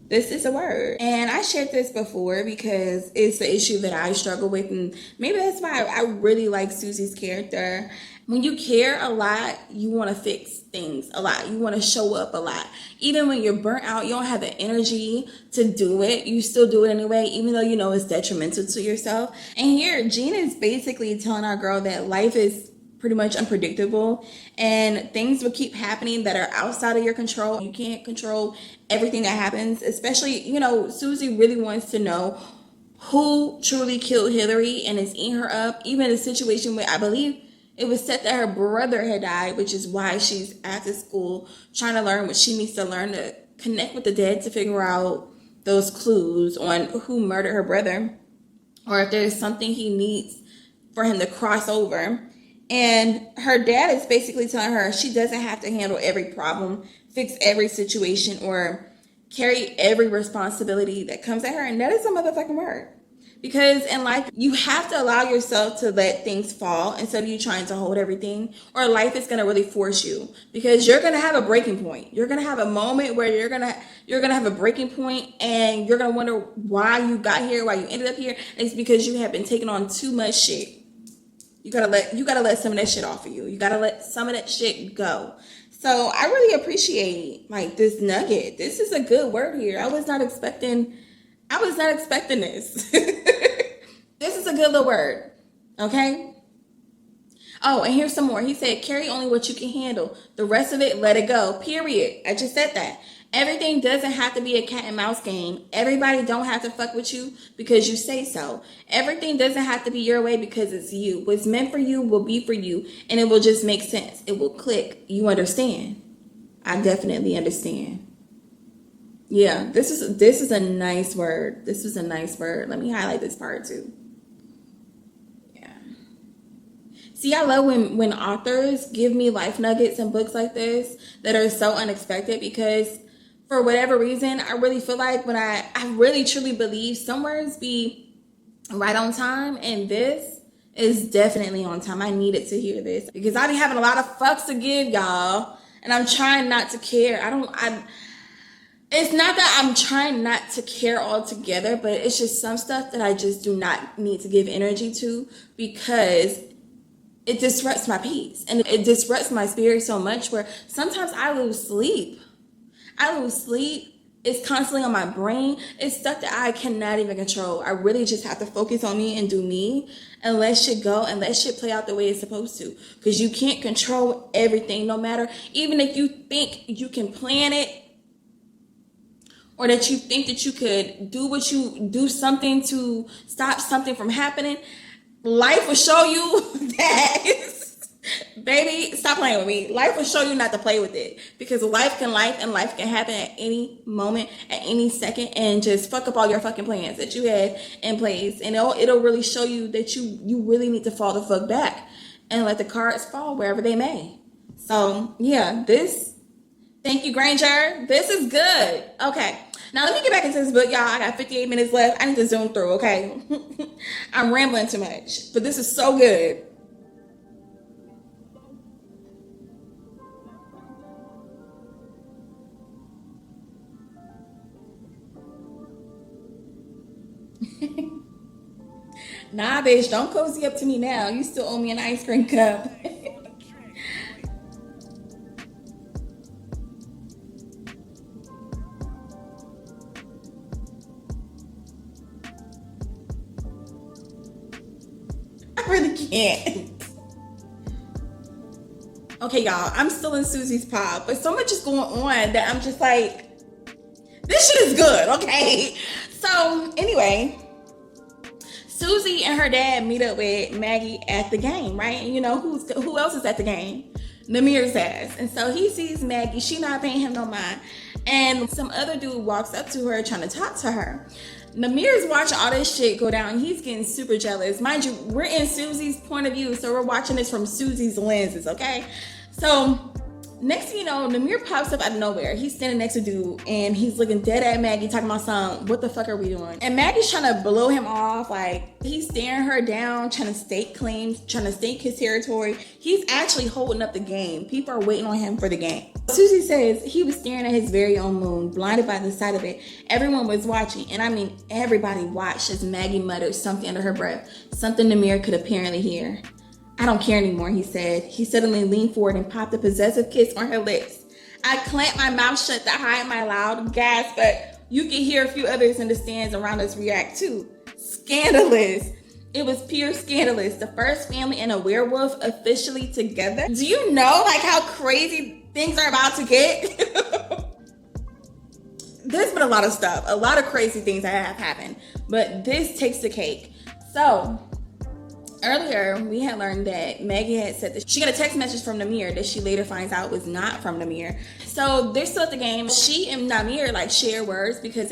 this is a word. And I shared this before because it's the issue that I struggle with. And maybe that's why I really like Souxie's character. When you care a lot, you want to fix things a lot. You want to show up a lot. Even when you're burnt out, you don't have the energy to do it. You still do it anyway, even though you know it's detrimental to yourself. And here, Gene is basically telling our girl that life is pretty much unpredictable and things will keep happening that are outside of your control. You can't control everything that happens, especially, you know, Souxie really wants to know who truly killed Hillary and is eating her up. Even in a situation where I believe it was said that her brother had died, which is why she's at the school trying to learn what she needs to learn to connect with the dead to figure out those clues on who murdered her brother or if there's something he needs for him to cross over. And her dad is basically telling her she doesn't have to handle every problem, fix every situation, or carry every responsibility that comes at her. And that is a motherfucking word. Because in life, you have to allow yourself to let things fall instead of you trying to hold everything, or life is going to really force you, because you're going to have a breaking point. You're going to have a moment where you're going to have a breaking point and you're going to wonder why you got here, why you ended up here. And it's because you have been taking on too much shit. You gotta let some of that shit off of you. You gotta let some of that shit go. So I really appreciate like this nugget. This is a good word here. I was not expecting this. This is a good little word. Okay. Oh, and here's some more. He said, carry only what you can handle. The rest of it, let it go. Period. I just said that. Everything doesn't have to be a cat and mouse game. Everybody don't have to fuck with you because you say so. Everything doesn't have to be your way because it's you. What's meant for you will be for you, and it will just make sense. It will click. You understand? I definitely understand. Yeah, this is a nice word. This is a nice word. Let me highlight this part too. See, I love when authors give me life nuggets in books like this that are so unexpected, because for whatever reason, I really feel like when I really truly believe some words be right on time, and this is definitely on time. I needed to hear this because I be having a lot of fucks to give y'all, and I'm trying not to care. It's not that I'm trying not to care altogether, but it's just some stuff that I just do not need to give energy to because it disrupts my peace and it disrupts my spirit so much where sometimes I lose sleep. It's constantly on my brain. It's stuff that I cannot even control. I really just have to focus on me and do me and let shit go and let shit play out the way it's supposed to. Because you can't control everything, no matter, even if you think you can plan it or that you think that you could do something to stop something from happening. Life will show you that, baby, stop playing with me. Life will show you not to play with it, because life can happen at any moment, at any second, and just fuck up all your fucking plans that you had in place. And it'll really show you that you really need to fall the fuck back and let the cards fall wherever they may. So yeah, thank you, Granger. This is good. Okay. Now, let me get back into this book, y'all. I got 58 minutes left. I need to zoom through, okay? I'm rambling too much, but this is so good. Nah, bitch, don't cozy up to me now. You still owe me an ice cream cup. I really can't. Okay, y'all, I'm still in Susie's pod, but so much is going on that I'm just like, this shit is good, okay? So anyway, Susie and her dad meet up with Maggie at the game, right? And you know who else is at the game? Namir's ass. And so he sees Maggie, she not paying him no mind, and some other dude walks up to her trying to talk to her. Namir's watching all this shit go down. He's getting super jealous. Mind you, we're in Susie's point of view, so we're watching this from Susie's lenses, okay? So next thing you know, Namir pops up out of nowhere. He's standing next to dude, and he's looking dead at Maggie, talking about something. What the fuck are we doing? And Maggie's trying to blow him off. Like, he's staring her down, trying to stake claims, trying to stake his territory. He's actually holding up the game. People are waiting on him for the game. Susie says he was staring at his very own moon, blinded by the sight of it. Everyone was watching, and I mean everybody watched as Maggie muttered something under her breath, something Namir could apparently hear. I don't care anymore, he said. He suddenly leaned forward and popped a possessive kiss on her lips. I clamped my mouth shut to hide my loud gasp, but you could hear a few others in the stands around us react too. Scandalous. It was pure scandalous. The first family and a werewolf officially together. Do you know like how crazy things are about to get? There's been a lot of stuff, a lot of crazy things that have happened, but this takes the cake. So earlier, we had learned that Maggie had said that she got a text message from Namir that she later finds out was not from Namir. So they're still at the game. She and Namir like share words because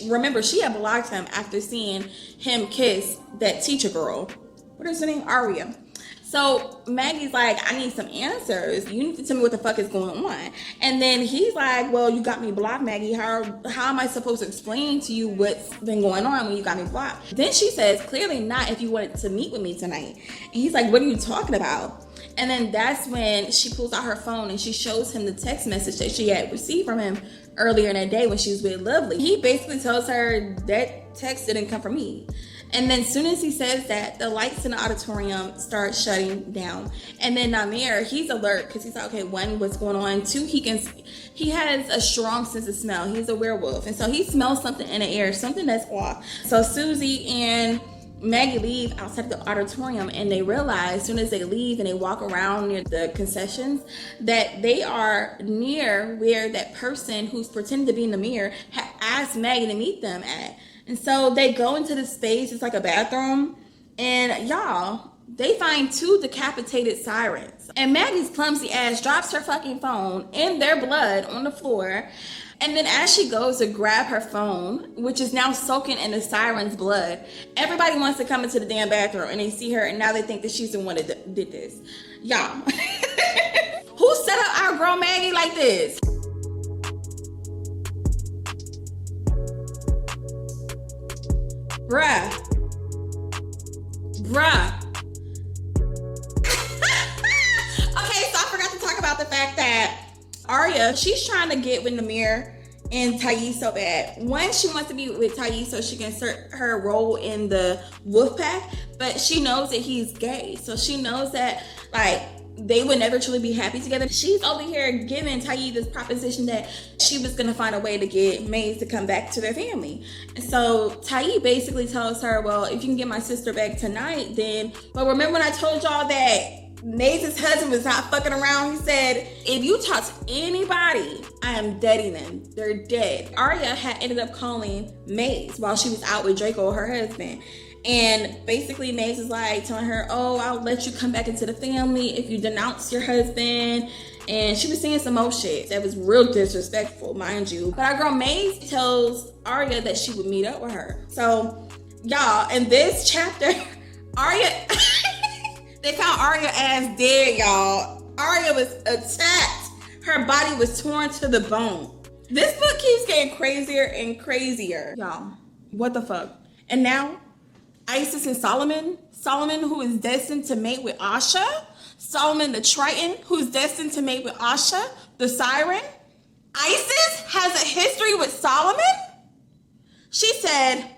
remember she had blocked him after seeing him kiss that teacher girl. What is her name? Aria. So Maggie's like, I need some answers. You need to tell me what the fuck is going on. And then he's like, well, you got me blocked, Maggie. How am I supposed to explain to you what's been going on when you got me blocked? Then she says, clearly not if you wanted to meet with me tonight. And he's like, what are you talking about? And then that's when she pulls out her phone and she shows him the text message that she had received from him earlier in that day when she was with Lovely. He basically tells her that text didn't come from me. And then as soon as he says that, the lights in the auditorium start shutting down. And then Namir, he's alert because he's like, okay, one, what's going on? Two, he has a strong sense of smell. He's a werewolf. And so he smells something in the air, something that's off. So Susie and Maggie leave outside the auditorium, and they realize as soon as they leave and they walk around near the concessions that they are near where that person who's pretending to be Namir had asked Maggie to meet them at. And so they go into the space, it's like a bathroom, and y'all, they find 2 decapitated sirens. And Maggie's clumsy ass drops her fucking phone in their blood on the floor. And then as she goes to grab her phone, which is now soaking in the siren's blood, everybody wants to come into the damn bathroom, and they see her, and now they think that she's the one that did this. Y'all, who set up our girl Maggie like this? Bruh. Okay, so I forgot to talk about the fact that Arya, she's trying to get with Namir and Thais so bad. One, she wants to be with Thais so she can insert her role in the wolf pack, but she knows that he's gay. So she knows that, like, they would never truly be happy together. She's over here giving Thais this proposition that she was gonna find a way to get Maze to come back to their family. And so Thais basically tells her, well, if you can get my sister back tonight, then, but remember when I told y'all that Maze's husband was not fucking around? He said, if you talk to anybody, I am deading them. They're dead. Arya had ended up calling Maze while she was out with Draco, her husband. And basically Maze was like telling her, oh, I'll let you come back into the family if you denounce your husband. And she was saying some more shit that was real disrespectful, mind you. But our girl Maze tells Arya that she would meet up with her. So y'all, in this chapter, Arya... They found Arya ass dead, y'all. Arya was attacked. Her body was torn to the bone. This book keeps getting crazier and crazier. Y'all, what the fuck? And now, Isis and Solomon. Solomon, who is destined to mate with Asha. Solomon the Triton, who's destined to mate with Asha, the Siren. Isis has a history with Solomon? She said,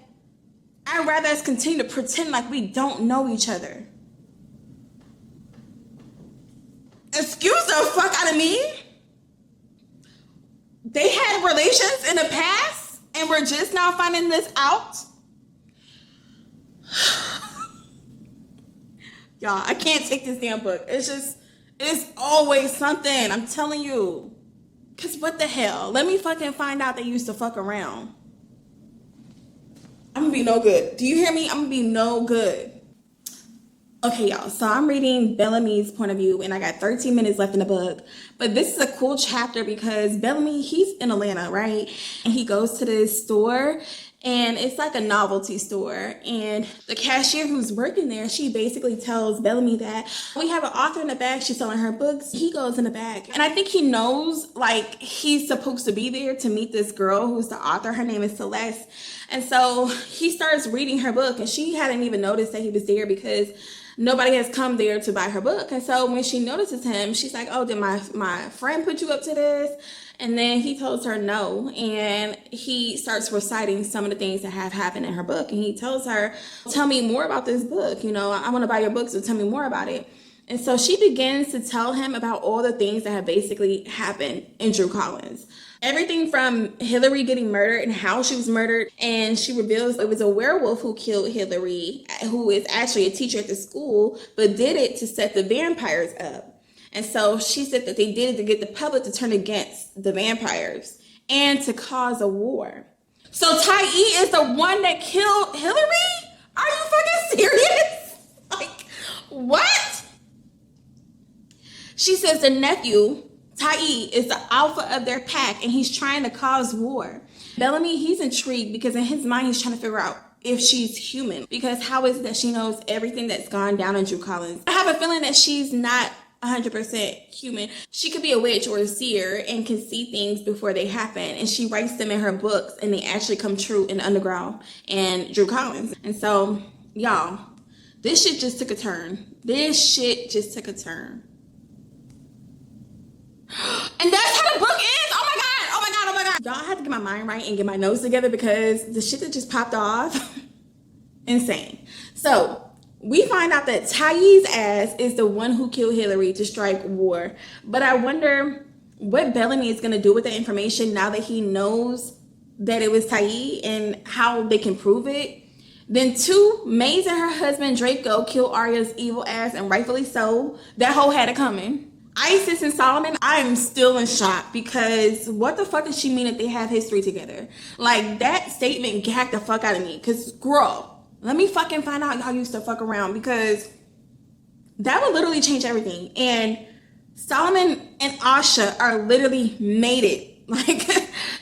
I'd rather us continue to pretend like we don't know each other. Excuse the fuck out of me? They had relations in the past and we're just now finding this out? Y'all, I can't take this damn book. It's always something, I'm telling you. Cause what the hell? Let me fucking find out they used to fuck around. I'm gonna be no good. Do you hear me? I'm gonna be no good. Okay, y'all, so I'm reading Bellamy's point of view, and I got 13 minutes left in the book. But this is a cool chapter because Bellamy, he's in Atlanta, right? And he goes to this store, and it's like a novelty store. And the cashier who's working there, she basically tells Bellamy that we have an author in the back. She's selling her books. He goes in the back. And I think he knows, like, he's supposed to be there to meet this girl who's the author. Her name is Celeste. And so he starts reading her book, and she hadn't even noticed that he was there because nobody has come there to buy her book. And so when she notices him, she's like, oh, did my friend put you up to this? And then he tells her no. And he starts reciting some of the things that have happened in her book. And he tells her, tell me more about this book. You know, I want to buy your book, so tell me more about it. And so she begins to tell him about all the things that have basically happened in Drew Collins. Everything from Hillary getting murdered and how she was murdered. And she reveals it was a werewolf who killed Hillary, who is actually a teacher at the school, but did it to set the vampires up. And so she said that they did it to get the public to turn against the vampires and to cause a war. So Thais is the one that killed Hillary? Are you fucking serious? Like, what? She says the nephew, Thais, is the alpha of their pack and he's trying to cause war. Bellamy, he's intrigued because in his mind he's trying to figure out if she's human. Because how is it that she knows everything that's gone down in Drew Collins? I have a feeling that she's not 100% human. She could be a witch or a seer and can see things before they happen. And she writes them in her books and they actually come true in the underground and Drew Collins. And so, y'all, this shit just took a turn. This shit just took a turn. And that's how the book ends. Oh my god, oh my god, oh my god. Y'all, I have to get my mind right and get my notes together because the shit that just popped off, insane. So we find out that Thais' ass is the one who killed Hillary to strike war. But I wonder what Bellamy is going to do with the information now that he knows that it was Thais and how they can prove it. Then 2, Maze and her husband Draco kill Arya's evil ass, and rightfully so. That hoe had it coming. Isis and Solomon, I am still in shock because what the fuck does she mean that they have history together? Like, that statement gagged the fuck out of me. Because, girl, let me fucking find out y'all used to fuck around, because that would literally change everything. And Solomon and Asha are literally mated. Like,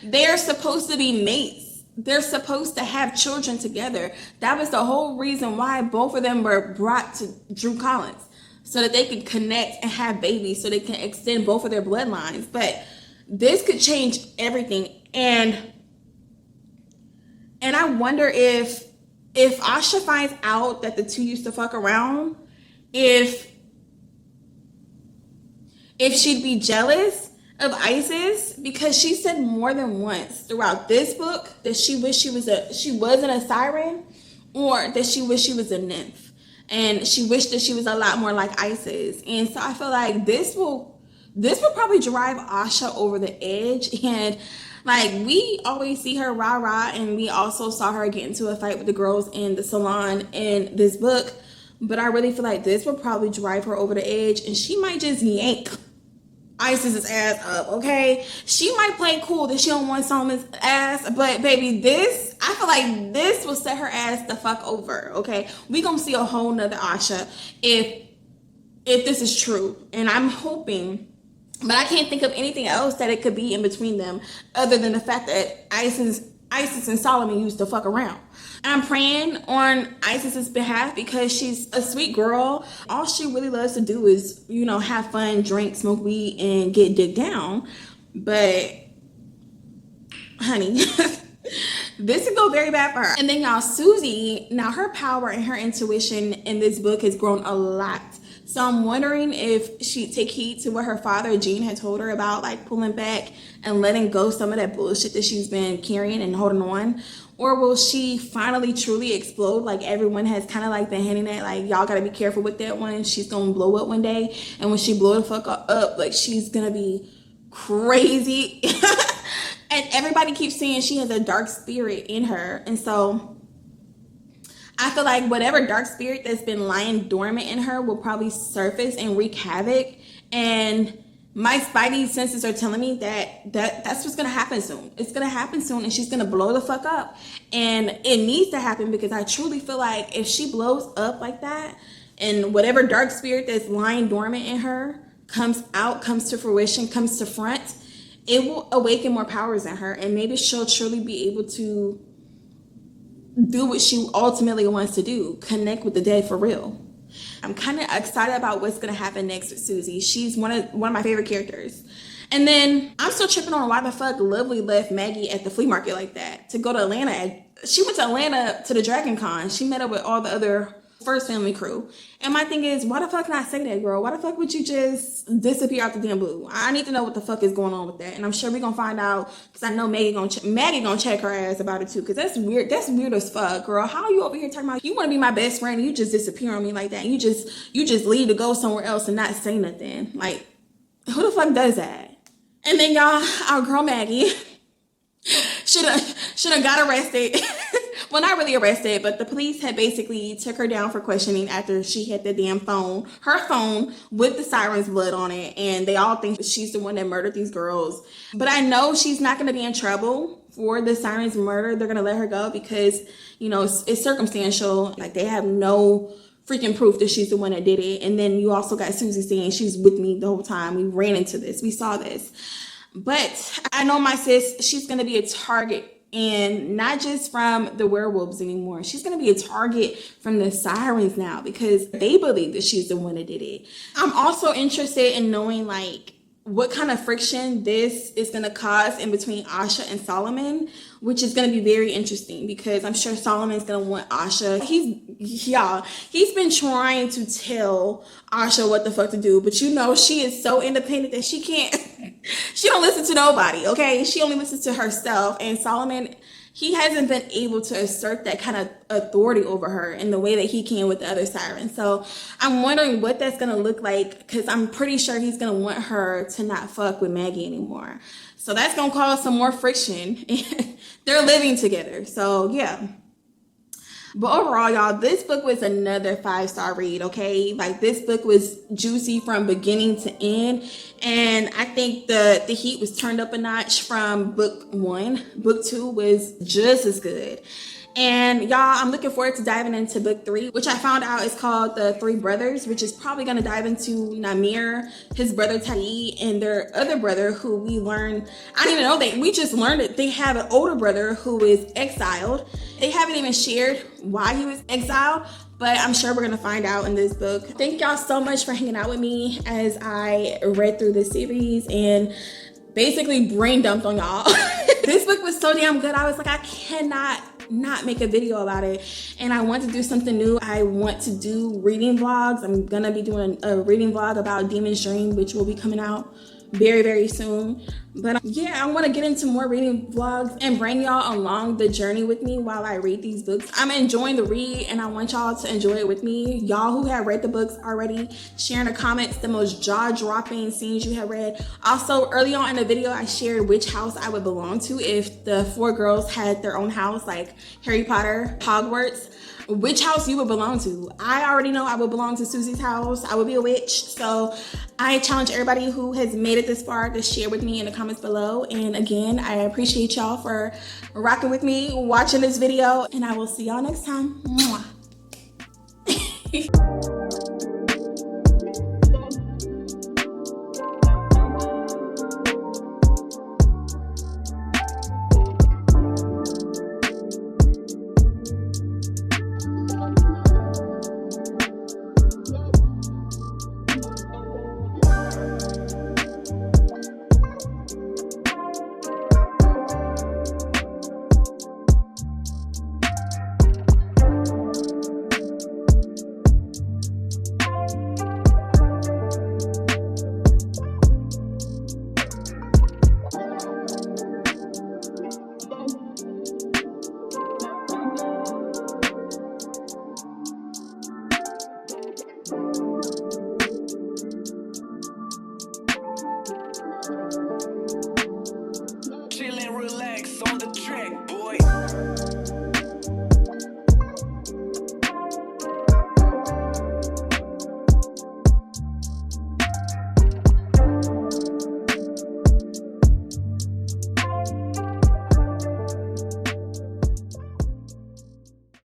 they're supposed to be mates. They're supposed to have children together. That was the whole reason why both of them were brought to Drew Collins, so that they could connect and have babies, so they can extend both of their bloodlines. But this could change everything. And I wonder if Asha finds out that the 2 used to fuck around, if she'd be jealous of Isis, because she said more than once throughout this book that she wished she wasn't a siren, or that she wished she was a nymph, and she wished that she was a lot more like Isis. And so I feel like this will probably drive Asha over the edge. And like, we always see her rah-rah, and we also saw her get into a fight with the girls in the salon in this book, but I really feel like this will probably drive her over the edge, and she might just yank Isis's ass up, okay? She might play cool that she don't want Solomon's ass, but baby, I feel like this will set her ass the fuck over, okay? We gonna see a whole nother Asha if this is true. And I'm hoping, but I can't think of anything else that it could be in between them other than the fact that Isis and Solomon used to fuck around. I'm praying on Isis's behalf because she's a sweet girl. All she really loves to do is, you know, have fun, drink, smoke weed, and get dick down. But, honey, this could go very bad for her. And then y'all, Souxie, now her power and her intuition in this book has grown a lot. So I'm wondering if she'd take heed to what her father, Gene, had told her about, like pulling back and letting go some of that bullshit that she's been carrying and holding on. Or will she finally truly explode, like everyone has kind of like been hinting at, like, y'all gotta be careful with that one. She's gonna blow up one day, and when she blow the fuck up, like, she's gonna be crazy. And everybody keeps saying she has a dark spirit in her. And so I feel like whatever dark spirit that's been lying dormant in her will probably surface and wreak havoc. And my spidey senses are telling me that's what's gonna happen soon. It's gonna happen soon, and she's gonna blow the fuck up. And it needs to happen, because I truly feel like if she blows up like that, and whatever dark spirit that's lying dormant in her comes out, comes to fruition, comes to front, it will awaken more powers in her, and maybe she'll truly be able to do what she ultimately wants to do, connect with the dead for real. I'm kind of excited about what's going to happen next with Souxie. She's one of my favorite characters. And then I'm still tripping on why the fuck Lovely left Maggie at the flea market like that to go to Atlanta. She went to Atlanta to the Dragon Con. She met up with all the other First Family crew. And my thing is, why the fuck not say that, girl? Why the fuck would you just disappear out the damn blue? I need to know what the fuck is going on with that. And I'm sure we're gonna find out, because I know Maggie gonna check her ass about it too, because that's weird. That's weird as fuck, girl. How are you over here talking about you want to be my best friend and you just disappear on me like that? And you just leave to go somewhere else and not say nothing. Like, who the fuck does that? And then y'all, our girl Maggie should have got arrested. Well, not really arrested, but the police had basically took her down for questioning after she had the damn phone, her phone with the siren's blood on it, and they all think she's the one that murdered these girls. But I know she's not going to be in trouble for the siren's murder. They're going to let her go because, you know, it's circumstantial. Like, they have no freaking proof that she's the one that did it. And then you also got Souxie saying she's with me the whole time. We ran into this. We saw this. But I know my sis, she's going to be a target. And not just from the werewolves anymore. She's going to be a target from the sirens now because they believe that she's the one that did it. I'm also interested in knowing, like, what kind of friction this is going to cause in between Asha and Solomon, which is going to be very interesting because I'm sure Solomon's going to want Asha. He's been trying to tell Asha what the fuck to do, but you know, she is so independent that she don't listen to nobody, okay? She only listens to herself. And Solomon, he hasn't been able to assert that kind of authority over her in the way that he can with the other sirens. So I'm wondering what that's going to look like, because I'm pretty sure he's going to want her to not fuck with Maggie anymore. So that's going to cause some more friction. They're living together. So yeah, But overall, y'all, this book was another 5-star read, okay? Like, this book was juicy from beginning to end. And I think the heat was turned up a notch from book 1. Book 2 was just as good. And y'all, I'm looking forward to diving into book 3, which I found out is called The Three Brothers, which is probably going to dive into Namir, his brother Tai, and their other brother who we learned, I didn't even know that, we just learned it. They have an older brother who is exiled. They haven't even shared why he was exiled, but I'm sure we're gonna find out in this book. Thank y'all so much for hanging out with me as I read through this series and basically brain dumped on y'all. This book was so damn good. I was like, I cannot not make a video about it, and I want to do something new. I want to do reading vlogs. I'm gonna be doing a reading vlog about Demon's Dream, which will be coming out very, very soon. But yeah, I want to get into more reading vlogs and bring y'all along the journey with me while I read these books. I'm enjoying the read and I want y'all to enjoy it with me. Y'all who have read the books already, share in the comments the most jaw-dropping scenes you have read. Also, early on in the video, I shared which house I would belong to if the 4 girls had their own house, like Harry Potter, Hogwarts. Which house you would belong to. I already know I would belong to Susie's house. I would be a witch. So I challenge everybody who has made it this far to share with me in the comments below. And again, I appreciate y'all for rocking with me, watching this video, and I will see y'all next time. Mwah.